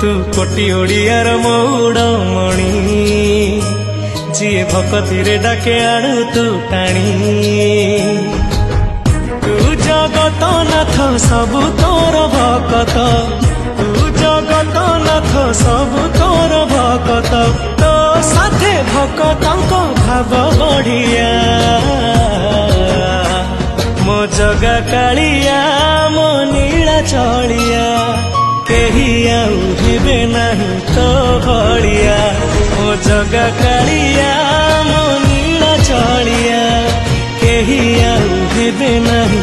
तू कोटी ओडियार मौड़मणि जीए भक्ति रे डाके आणु तू टाणी तू जगत नाथ सबु तोर भकत तू जगत नाथ सबु तोर भकत तो साथे भकतंक भाव बढ़िया मो जगा कालिया मो नीला चलिया केही आउ हेबे नाही तो भलिया मो जगा कालिया मो नीला चलिया केही आउ हेबे नाही